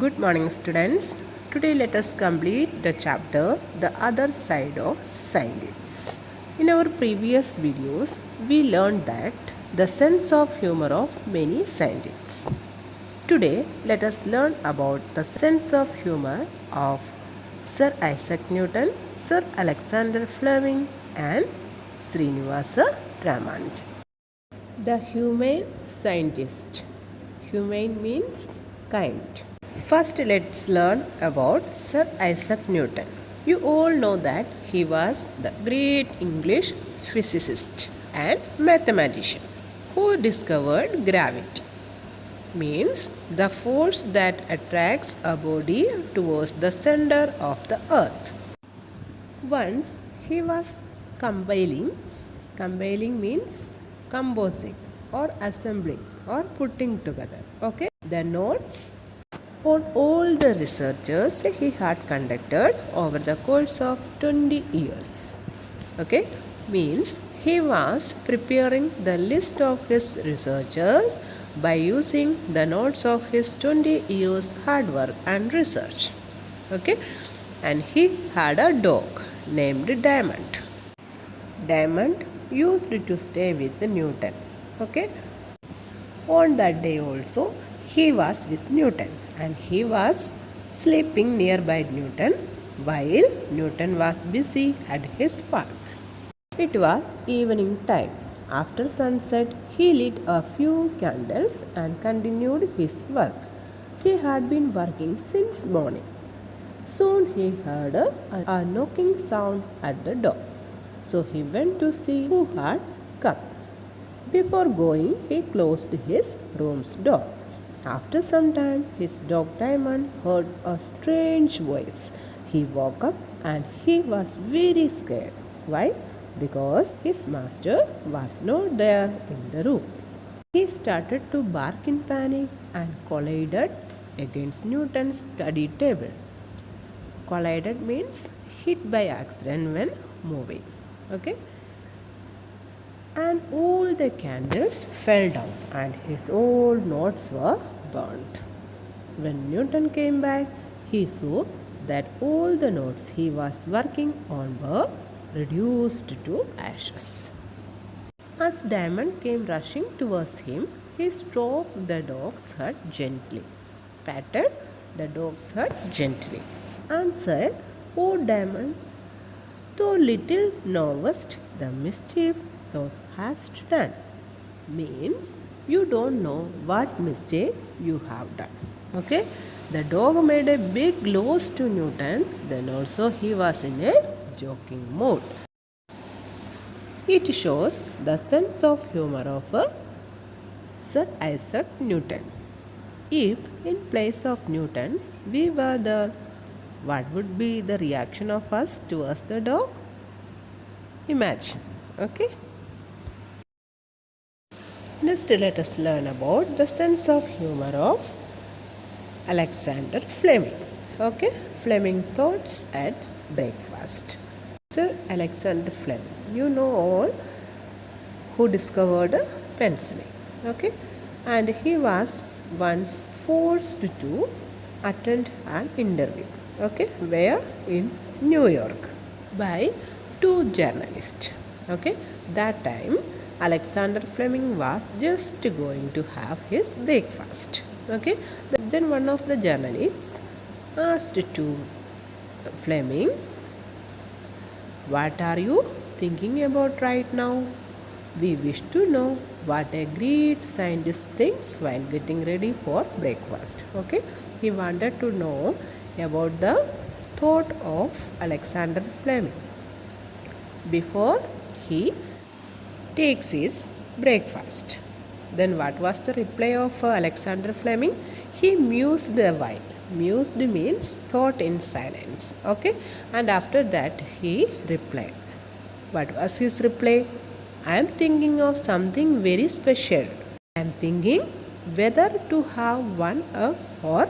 Good morning, students. Today, let us complete the chapter The Other Side of Science. In our previous videos, we learned that the sense of humor of many scientists. Today, let us learn about the sense of humor of Sir Isaac Newton, Sir Alexander Fleming, and Srinivasa Ramanujan. The humane scientist. Humane means kind. First, let's learn about Sir Isaac Newton. You all know that he was the great English physicist and mathematician who discovered gravity. Means the force that attracts a body towards the center of the earth. Once he was compiling means composing or assembling or putting together, okay, the notes on all the researches he had conducted over the course of 20 years. Okay, means he was preparing the list of his researchers by using the notes of his 20 years hard work and research. Okay, and he had a dog named Diamond. Diamond used to stay with Newton. Okay, on that day also he was with Newton and he was sleeping nearby Newton while Newton was busy at his park. It was evening time. After sunset, he lit a few candles and continued his work. He had been working since morning. Soon he heard a knocking sound at the door. So he went to see who had come. Before going, he closed his room's door. After some time, his dog Diamond heard a strange voice. He woke up and he was very scared. Why? Because his master was not there in the room. He started to bark in panic and collided against Newton's study table. Collided means hit by accident when moving. Okay? And all the candles fell down and his old notes were burnt. When Newton came back, he saw that all the notes he was working on were reduced to ashes. As Diamond came rushing towards him, he stroked the dog's head gently, patted the dog's head gently, and said, "Oh, Diamond, though little knowest the mischief thou hast done," means you don't know what mistake you have done. Okay, the dog made a big loss to Newton, then also he was in a joking mood. It shows the sense of humor of Sir Isaac Newton. If in place of Newton we were there, what would be the reaction of us towards the dog? Imagine. Okay. Next, let us learn about the sense of humor of Alexander Fleming. Okay, Fleming thoughts at breakfast. Sir Alexander Fleming, you know all who discovered penicillin. Okay, and he was once forced to attend an interview. Okay, where in New York by two journalists. Okay, that time Alexander Fleming was just going to have his breakfast. Okay, then one of the journalists asked to Fleming, "What are you thinking about right now? We wish to know what a great scientist thinks while getting ready for breakfast." Okay, he wanted to know about the thought of Alexander Fleming before he takes his breakfast. Then what was the reply of Alexander Fleming? He mused a while. Mused means thought in silence. Okay, and after that he replied. What was his reply? "I am thinking of something very special. I am thinking whether to have one egg or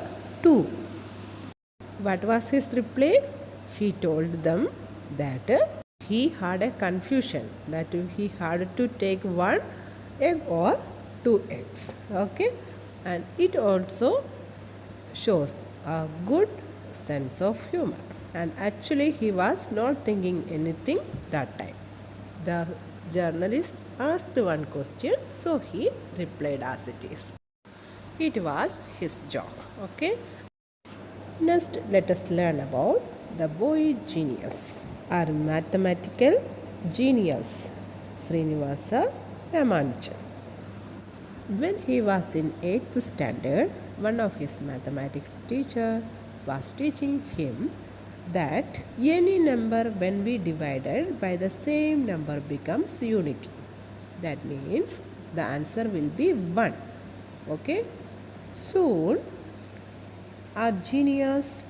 two." What was his reply? He told them that he had a confusion, that he had to take one egg or two eggs. Okay, and it also shows a good sense of humor. And actually, he was not thinking anything that time. The journalist asked one question, so he replied as it is. It was his job. Okay. Next, let us learn about the boy genius or mathematical genius, Srinivasa Ramanujan. When he was in 8th standard, one of his mathematics teacher was teaching him that any number when we divided by the same number becomes unity. That means the answer will be 1. Okay? Soon, our genius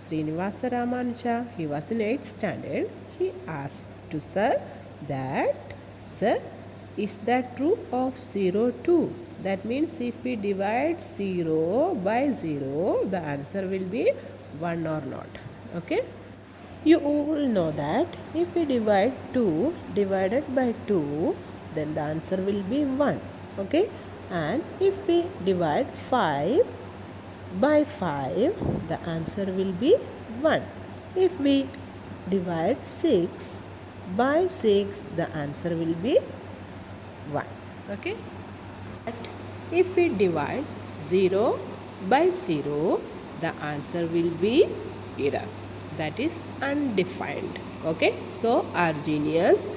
Srinivasa Ramanuja, he was in 8th standard, he asked to sir that, sir, is that true of 0 too? That means if we divide 0 by 0, the answer will be 1 or not. Okay? You all know that if we divide 2 divided by 2, then the answer will be 1. Okay? And if we divide 5 by 5, the answer will be 1. If we divide 6 by 6, the answer will be 1. Okay? But if we divide 0 by 0, the answer will be error. That is undefined. Okay? So, our genius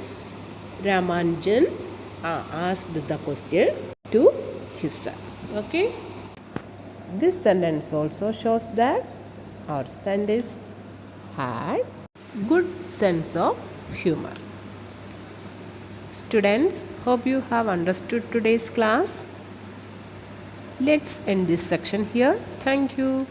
Ramanujan asked the question to his son. Okay? This sentence also shows that our scientist had good sense of humor. Students, hope you have understood today's class. Let's end this section here. Thank you.